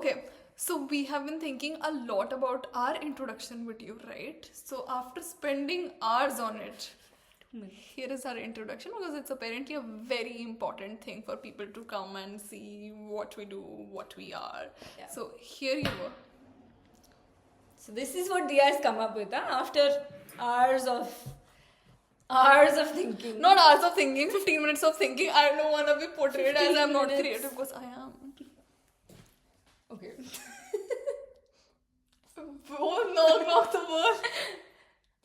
Okay, so we have been thinking a lot about our introduction video, right? So after spending hours on it, here is our introduction because it's apparently a very important thing for people to come and see what we do, what we are. Yeah. So here you go. So this is what Dia has come up with, after hours of thinking. Not hours of thinking, 15 minutes of thinking. I don't want to be portrayed as 15 I'm not minutes. creative because I am. Okay. Oh, knock the door.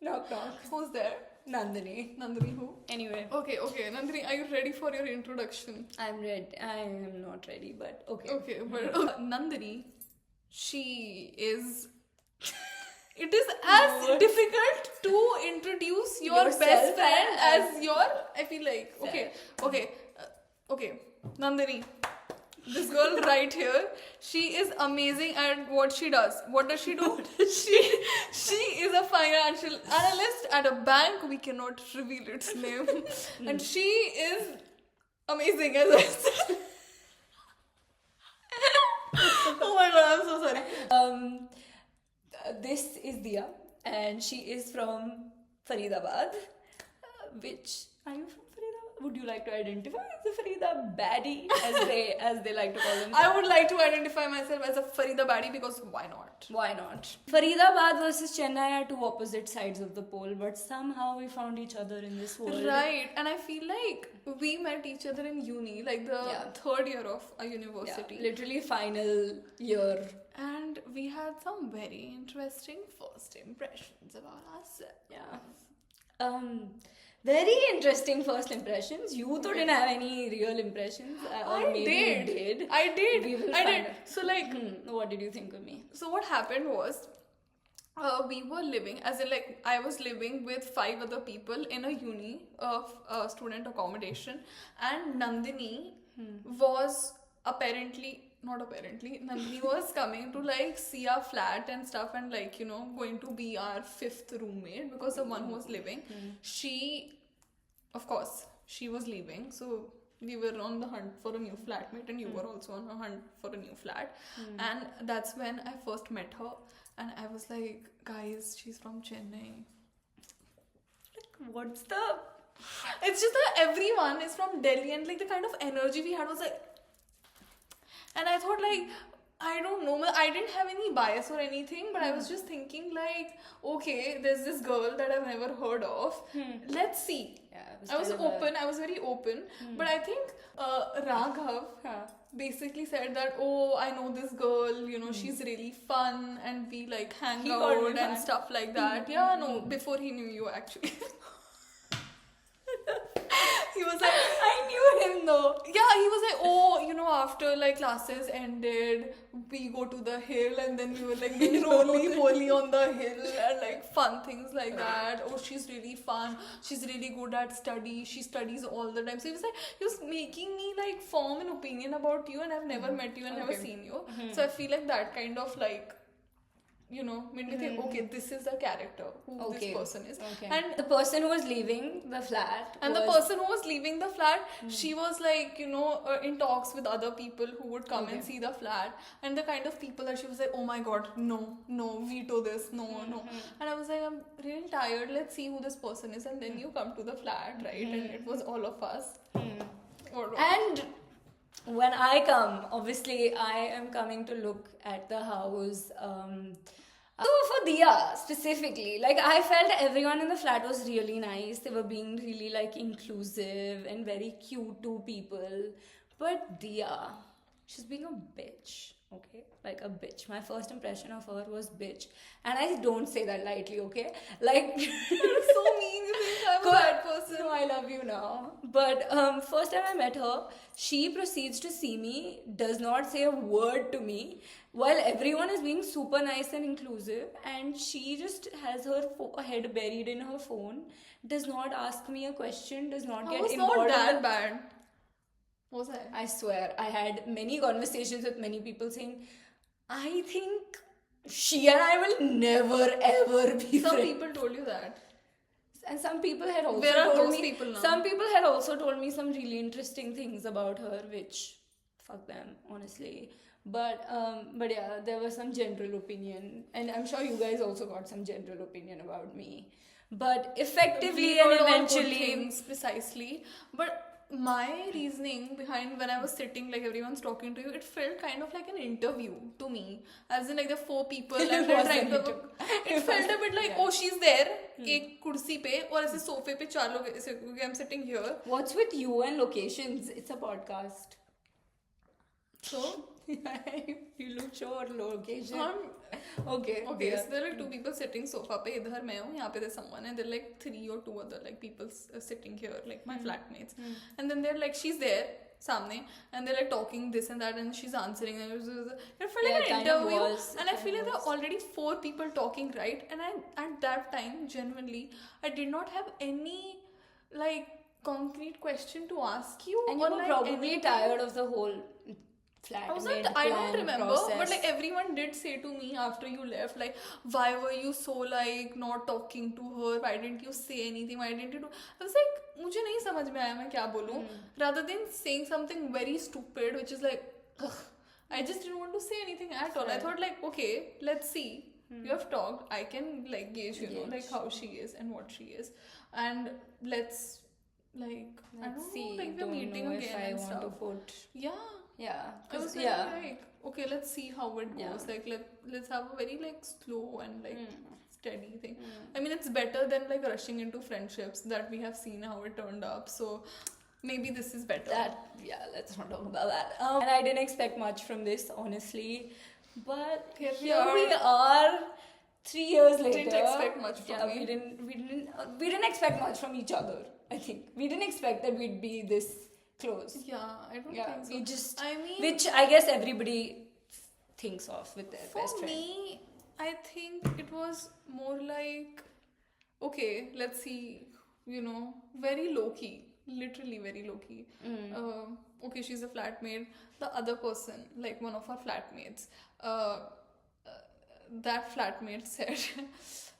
Knock knock. Who's there? Nandini. Nandini who? Anyway, Okay. Nandini, are you ready for your introduction? I'm ready. I am not ready, but okay. Okay, but Nandini, she is. It is as What? difficult to introduce your Yourself best friend as as your. I feel like okay, Nandini. This girl right here, she is amazing at what she does. What does she do? she is a financial analyst at a bank. We cannot reveal its name, and she is amazing as I said. Oh my god, I'm so sorry. This is Dia, and she is from Faridabad. Which are you from Faridabad? Would you like to identify as a Farida baddie, as they like to call themselves? I would like to identify myself as a Farida Badi because why not? Why not? Faridabad versus Chennai are two opposite sides of the pole, but somehow we found each other in this world. Right, and I feel like we met each other in uni, like the third year of a university. Yeah, literally final year. And we had some very interesting first impressions about ourselves. Yeah. Very interesting first impressions. You though didn't have any real impressions. Or I maybe you did. I did. We will I find did. out. So like, What did you think of me? so what happened was, we were living, as in like I was living with 5 other people in a uni of student accommodation, and Nandini was Nandini was coming to like see our flat and stuff, and like, you know, going to be our 5th roommate because the one who was living, she was leaving, so we were on the hunt for a new flatmate, and you were also on a hunt for a new flat. And that's when I first met her, and I was like, guys, she's from Chennai. What's the... It's just that everyone is from Delhi, and like the kind of energy we had was like, and I thought like, I don't know, I didn't have any bias or anything, but I was just thinking like, okay, there's this girl that I've never heard of. Let's see. Yeah, I was open. I was very open. But I think Raghav basically said that, oh, I know this girl, you know, she's really fun, and we like hang out and stuff like that. Yeah, no, before he knew you actually. He was like, I knew him though. yeah, he was like, oh, you know, after like classes ended, we go to the hill, and then we were like being roly-poly on the hill and like fun things like that. Oh, she's really fun. She's really good at study. She studies all the time. So he was like, he was making me like form an opinion about you, and I've never met you and never seen you. So I feel like that kind of like, you know, made me think, okay, this is a character who this person is. And the person who was leaving the flat And the person who was leaving the flat, she was like, you know, in talks with other people who would come and see the flat. And the kind of people that she was like, oh my god, no, veto this, no. And I was like, I'm really tired, let's see who this person is. And then you come to the flat, right? And it was all of us. And when I come, obviously I am coming to look at the house. So for Dia specifically, like I felt everyone in the flat was really nice. They were being really like inclusive and very cute to people. But Dia, she's being a bitch. Okay, like a bitch. My first impression of her was bitch, and I don't say that lightly. Okay, like You're so mean. You think I'm a bad person. No, I love you now. But first time I met her, she proceeds to see me, does not say a word to me, while everyone is being super nice and inclusive, and she just has her head buried in her phone, does not ask me a question, does not get involved. Not that bad. Was I? I swear, I had many conversations with many people saying, I think she and I will never ever be Some friends. people told you that. And some people had also Where are told those me, people now? Some people had also told me some really interesting things about her, which fuck them, honestly. But yeah, there was some general opinion, and I'm sure you guys also got some general opinion about me. But effectively We and heard all good eventually, things precisely, but my reasoning behind when I was sitting, like everyone's talking to you, it felt kind of like an interview to me. As in, like the four people, and It they're was trying an to. interview. It felt a bit like, Yeah. oh, she's there, एक कुर्सी पे और ऐसे सोफे पे चार लोग ऐसे, I'm sitting here. what's with you and locations? It's a podcast. So, You look sure location. okay, yeah. so there are like two people sitting sofa पे, इधर मैं हूँ, यहाँ पे there's someone, and there are like 3 or 2 other like people sitting here, like my flatmates, and then they're like, she's there, सामने, and they're like talking this and that, and she's answering, and it felt like an kind of interview, was. and I feel like there are already 4 people talking, right? And I, at that time, genuinely, I did not have any like concrete question to ask you, And you or were like probably anything. tired of the whole flat. I was not, I don't remember, but like everyone did say to me after you left, like, why were you so like not talking to her? Why didn't you say anything? Why didn't you do? I was like, मुझे नहीं समझ में आया मैं क्या बोलूँ. Rather than saying something very stupid, which is like, ugh, I just didn't want to say anything at all. I thought like, okay, let's see. You have talked. I can like gauge, you know, like how she is and what she is, and let's like I don't see. know, like we're Don't meeting know again if I and want to stuff. put. Yeah. Yeah. I was like, okay, let's see how it goes. Yeah. Like, let's have a very like slow and like steady thing. I mean, it's better than like rushing into friendships that we have seen how it turned up. So maybe this is better. Let's not talk about that. And I didn't expect much from this, honestly. But Here here we we are, 3 years later. Didn't expect much from me. We didn't expect much from each other. I think we didn't expect that we'd be this close. Yeah, I don't Yeah, think so. we just. I mean, Which I guess everybody thinks of with their for best friend. me, I think it was more like, okay, let's see, you know, very low key, literally very low key. Okay, she's a flatmate. The other person, like one of our flatmates, that flatmate said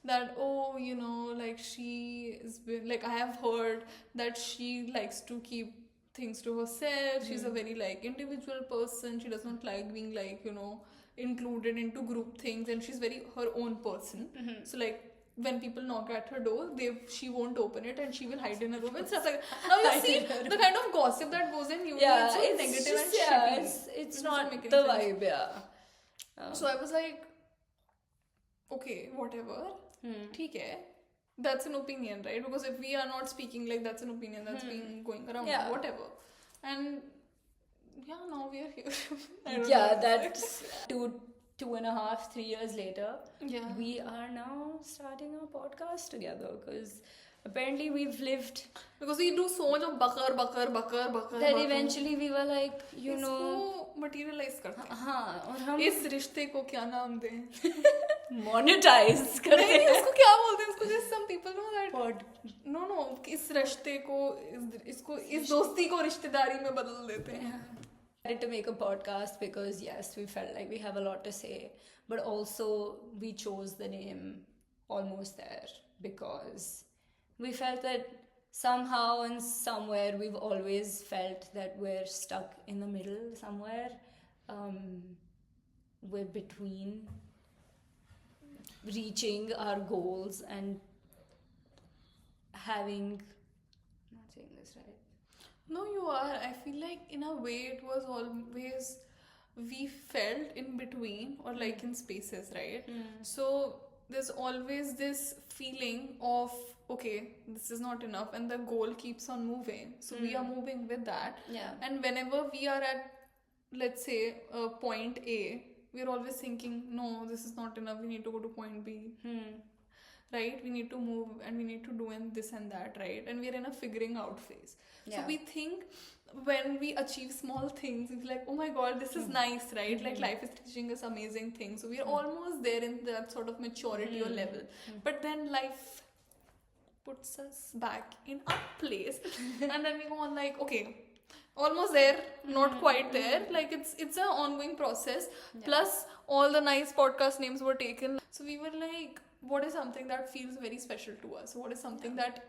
that, oh, you know, like she is like, I have heard that she likes to keep things to herself. She's a very like individual person. She does not like being like, you know, included into group things, and she's very her own person. So like when people knock at her door, she won't open it and she will hide in a room and stuff like that. Now you see the kind of gossip that goes in. Yeah, it's so it's negative just, and yeah, shitty. it's It not doesn't make the any sense. vibe, yeah. So I was like, okay, whatever. ठीक है. That's an opinion, right? Because if we are not speaking, like that's an opinion that's been going around, Yeah. whatever. And yeah, now we are here. I don't Yeah, know. that's 2.5, 3 years later. Yeah. We are now starting our podcast together because apparently we've lived. Because we do so much of bakar. That eventually we were like, you know. इसको materialize करते हैं. हाँ, और हम इस रिश्ते को क्या नाम दें? monetize करते नहीं, हैं. उसको क्या बोलते हैं? उसको just some people know that. Pod. No, इस रिश्ते को इसको इस दोस्ती को रिश्तेदारी में बदल देते हैं. Decided to make a podcast because yes, we felt like we have a lot to say, but also we chose the name Almost There because we felt that somehow and somewhere we've always felt that we're stuck in the middle somewhere. We're between reaching our goals and having. I'm not saying this right. No, you are. I feel like in a way it was always we felt in between or like in spaces, right? So there's always this feeling of okay, this is not enough, and the goal keeps on moving. So we are moving with that. Yeah. And whenever we are at, let's say, point A, we're always thinking, no, this is not enough. We need to go to point B. Right? We need to move and we need to do this and that, right? And we're in a figuring out phase. So Yeah. we think when we achieve small things, it's like, oh my god, this is nice, right? Like life is teaching us amazing things. So we're almost there in that sort of maturity or level. But then life puts us back in our place. And then we go on like, okay, almost there, not quite there. Like it's an ongoing process. Plus all the nice podcast names were taken. So we were like, what is something that feels very special to us? What is something that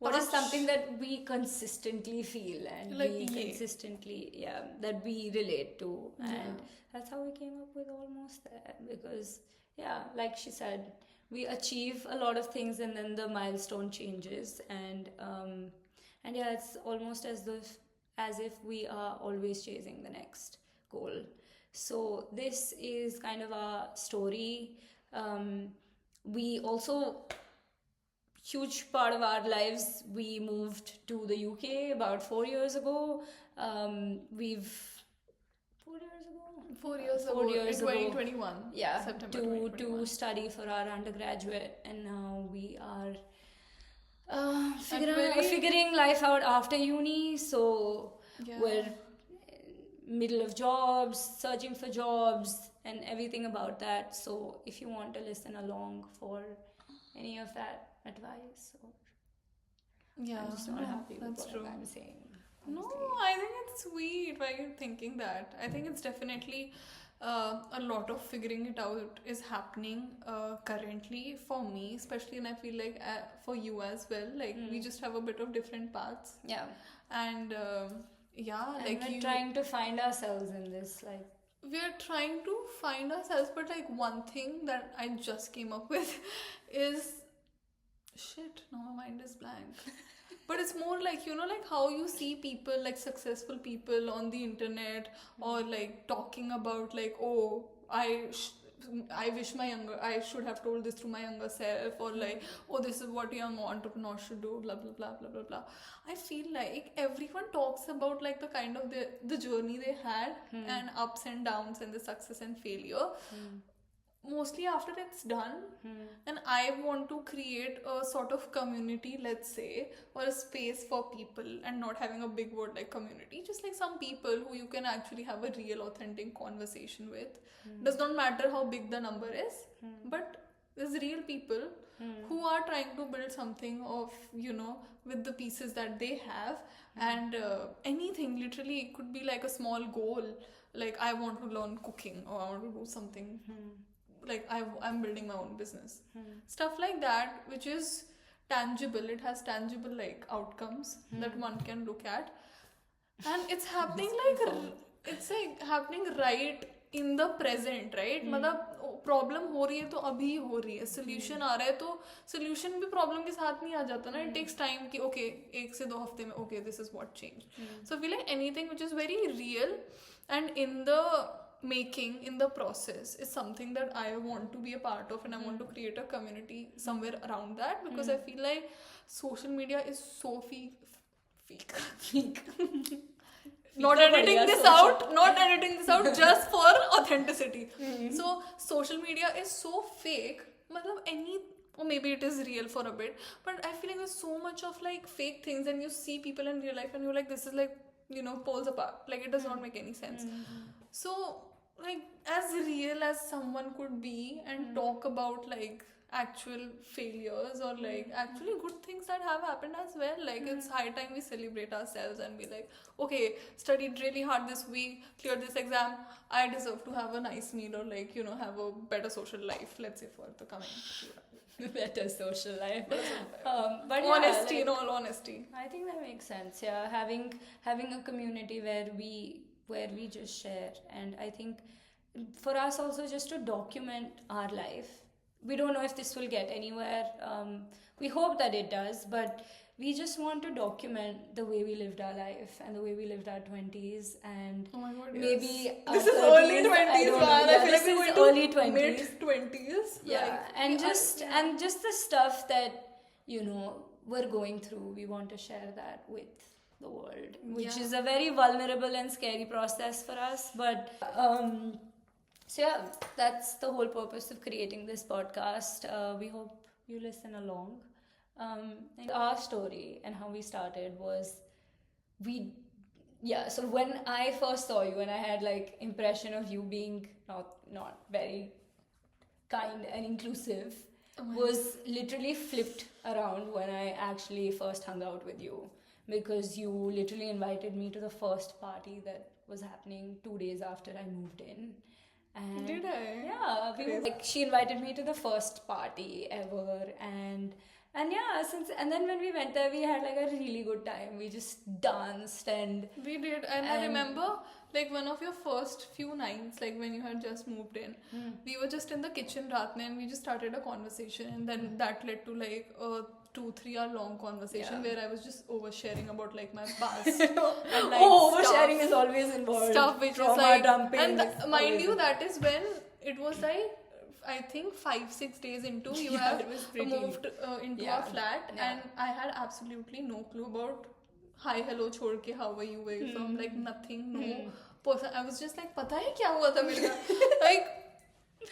what is something that we consistently feel and Like, we yeah. consistently, that we relate to. And that's how we came up with Almost There. Because, like she said, we achieve a lot of things and then the milestone changes. And it's almost as if we are always chasing the next goal. So this is kind of our story. We also, huge part of our lives, we moved to the UK about 4 years ago. We've 4 years ago. 4 years 4 ago, years in ago. 2021. September to 2021. study for our undergraduate, and now we are very- figuring life out after uni. So Yeah. we're middle of jobs, searching for jobs, and everything about that. So if you want to listen along for any of that advice, or Yeah, I'm just not no, happy with that's what true. I'm saying. No, honestly. I think it's sweet why you're thinking that. I think it's definitely a lot of figuring it out is happening currently for me, especially, and I feel like for you as well. Like we just have a bit of different paths, Yeah. and yeah, And like we're trying to find ourselves in this, like. we're trying to find ourselves, but like one thing that I just came up with is shit, now my mind is blank. But it's more like, like how you see people, like successful people on the internet, or like talking about like, oh, I wish I should have told this to my younger self, or like, oh, this is what young entrepreneurs should do, blah blah blah blah blah blah. I feel like everyone talks about like the kind of the journey they had, and ups and downs, and the success and failure. Mostly after it's done, and I want to create a sort of community, let's say, or a space for people, and not having a big word like community, just like some people who you can actually have a real authentic conversation with. Does not matter how big the number is, but there's real people who are trying to build something of, with the pieces that they have. And anything, literally, it could be like a small goal, like I want to learn cooking, or I want to do something like I'm building my own business, stuff like that, which is tangible. It has tangible like outcomes that one can look at, and it's happening it's like happening right in the present, right? मतलब problem हो रही है तो अभी हो रही है, solution आ रहा है तो सोल्यूशन भी प्रॉब्लम के साथ नहीं आ जाता ना. इट टेक्स टाइम कि ओके 1 से 2 हफ्ते में okay this is what change. So feel like anything which is very real and in the making, in the process, is something that I want to be a part of, and I want to create a community somewhere around that, because I feel like social media is so fake. Not editing this out just for authenticity. So social media is so fake. Or maybe it is real for a bit, but I feel like there's so much of like fake things, and you see people in real life and you're like, this is like, poles apart, like it does not make any sense. So like, as real as someone could be and talk about like actual failures, or like actually good things that have happened as well, like it's high time we celebrate ourselves and be like, okay, studied really hard this week, cleared this exam, I deserve to have a nice meal, or like, have a better social life, let's say, for the coming better social life. but honesty, in all honesty, I think that makes sense. Yeah, having a community where we just share, and I think for us also just to document our life. We don't know if this will get anywhere. We hope that it does, but we just want to document the way we lived our life and the way we lived our 20s, and oh my God, maybe yes. our This is 30s, early 20s, I don't know. man. Yeah, I feel this like we're is going early to 20s. mid-20s. Yeah, like, and just the stuff that we're going through, we want to share that with the world, which is a very vulnerable and scary process for us. But so yeah, that's the whole purpose of creating this podcast. We hope you listen along. And our story and how we started was so when I first saw you, and I had like impression of you being not very kind and inclusive, was literally flipped around when I actually first hung out with you, because you literally invited me to the first party that was happening 2 days after I moved in. And did I? Yeah, she invited me to the first party ever, and And yeah, and then when we went there, we had like a really good time. We just danced and We did, and I remember like one of your first few nights, like when you had just moved in, we were just in the kitchen ratne and we just started a conversation, and then that led to like a 2-3 hour long conversation where I was just oversharing about like my past. And, like, oversharing is always involved. Stuff which Trauma is like, dumping. and is mind always you, that is when it was like, I think 5-6 days into you Yeah, have it was pretty- moved into Yeah. a flat, Yeah. and I had absolutely no clue about hi hello chhod ke how are you, where you from, like nothing, no person. I was just like पता है क्या हुआ था मेरे साथ, like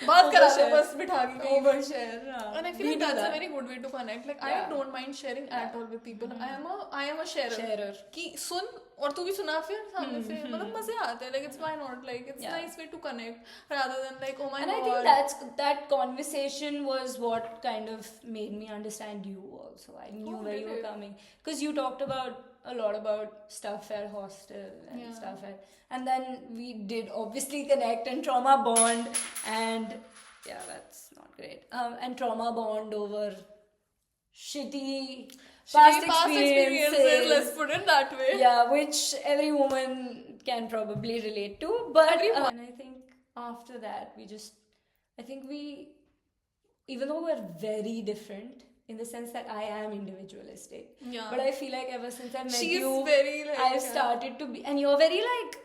बात करा दो बस बिठा के कहीं पे. overshare. And I feel like that's a very good way to connect. Like I don't mind sharing at all with people. I am a sharer. Sharer. कि सुन और तू भी सुना फिर सामने से, मतलब मजे आते हैं. Like it's why not, like it's nice way to connect rather than like oh my And god. I think that conversation was what kind of made me understand you also. I knew where you were coming, because you talked about a lot about stuff at hostel and stuff and then we did obviously connect and trauma bond, and yeah, that's not great. And trauma bond over shitty past experiences. Let's put it that way. Yeah, which every woman can probably relate to. But and I think after that, I think even though we're very different in the sense that I am individualistic, but I feel like ever since I met She's you, very like, I've started to be, and you're very like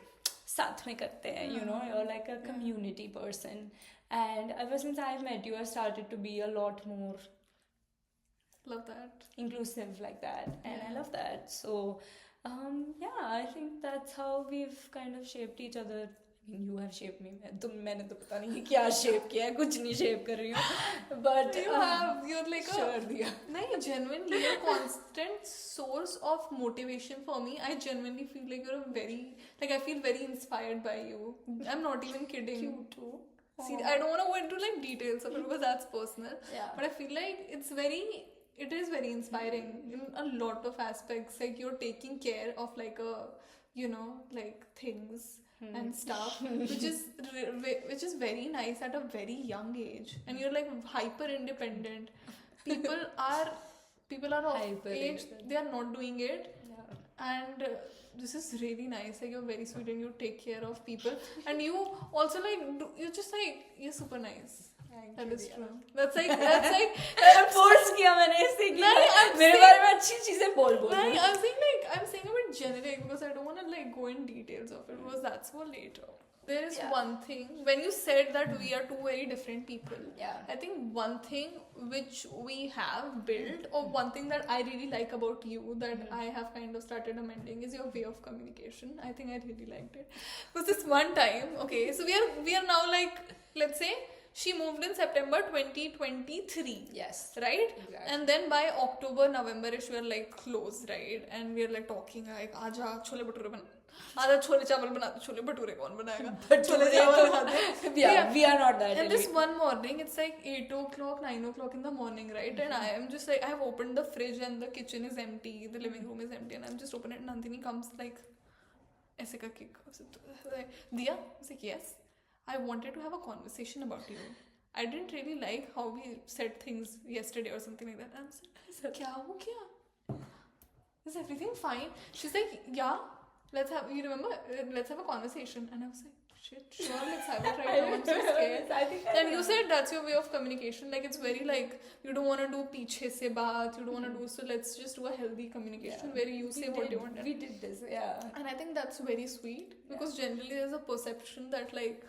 साथ में करते हैं, you know, you're like a community person, and ever since I've met you, I've started to be a lot more love that, inclusive like that, and I love that. So yeah, I think that's how we've kind of shaped each other. I mean, you have shaped me. मैंने तो पता नहीं क्या shape किया है, कुछ नहीं shape कर रही हूँ, but you're like sure दिया. नहीं, genuinely you're a constant source of motivation for me. I genuinely feel like you're I feel very inspired by you. I'm not even kidding. You too. See, I don't want to go into like details of it because that's personal. Yeah. But I feel like it is very inspiring in a lot of aspects. Like you're taking care of like like things and stuff, which is very nice at a very young age, and you're like hyper independent. People are of age, they are not doing it, and this is really nice. Like you're very sweet and you take care of people, and you also like you're just like you're super nice. That is true. That's like force किया मैंने इससे कि मेरे बारे में अच्छी चीजें बोल. नहीं, I'm saying a bit generic because I don't want to like go in details of it because that's for later. There is one thing when you said that we are two very different people. Yeah. I think one thing which we have built, or one thing that I really like about you that I have kind of started amending, is your way of communication. I think I really liked it. Because this one time, okay, so we are now like, let's say she moved in September 2023. Yes. Right? Exactly. And then by October, November-ish, we are like close, right? And we are like talking like, आजा छोले भटूरे बना, आजा छोले चावल बना, छोले भटूरे कौन बनाएगा? छोले चावल खाते. Yeah, we are not that. And this one morning, it's like 8 o'clock, 9 o'clock in the morning, right? And I am just like, I have opened the fridge and the kitchen is empty, the living room is empty, and I'm just opening it. Nandini comes like, ऐसे करके, Diya? I was like, yes. I wanted to have a conversation about you. I didn't really like how we said things yesterday or something like that. And I said, क्या हो गया? Is everything fine? She's like, yeah, let's have a conversation. And I was like, shit, sure, let's have it right now. I'm so scared. And you said that's your way of communication. Like it's very like, you don't want to do पीछे से बात, you don't want to do, so let's just do a healthy communication where you say what you want. We did this, yeah. And I think that's very sweet because generally there's a perception that like,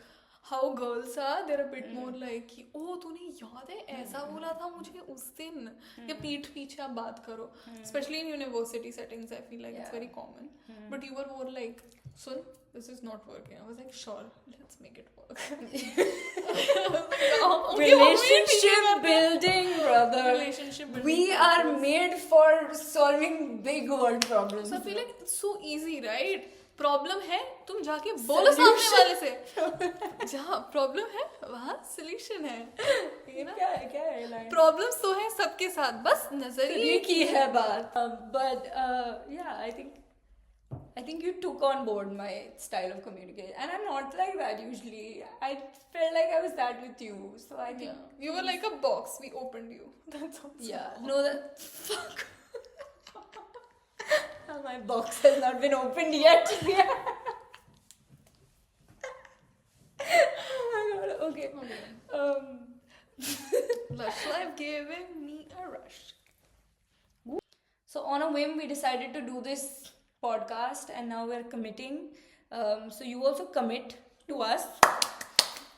how girls are, they're a bit more like, oh, तूने याद है ऐसा बोला था मुझे उस दिन, या पीठ पीछे आप बात करो. Especially in university settings, I feel like it's very common. But you were more like, Sun, this is not working. I was like, sure, let's make it work. Relationship building, brother. Relationship building. We are made for solving big world problems. So I feel like it's so easy, right? Problem है, तुम जाके बोलो सामने वाले से. जहाँ problem है वहाँ सॉल्यूशन है. क्या है लाइन? प्रॉब्लम्स तो है सबके साथ, बस नजरिए की है बात. But yeah, I think I think you took on board my style of communication, and I'm not like that usually. I felt like I was that with you, so I think You were like a box. We opened you. That's all. yeah. No, that fuck. My box has not been opened yet. Oh my god. Okay. Lush life giving me a rush. So on a whim, we decided to do this podcast, and now we're committing. So you also commit to us.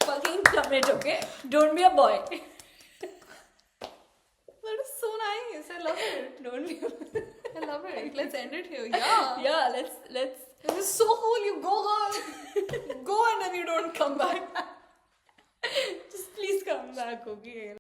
Fucking commit, okay? Don't be a boy. That is so nice. I love it. Don't be. I love it. Let's end it here. Yeah. Yeah. Let's. This is so cool. You go, girl. Go and then you don't come back. Just please come back, okay?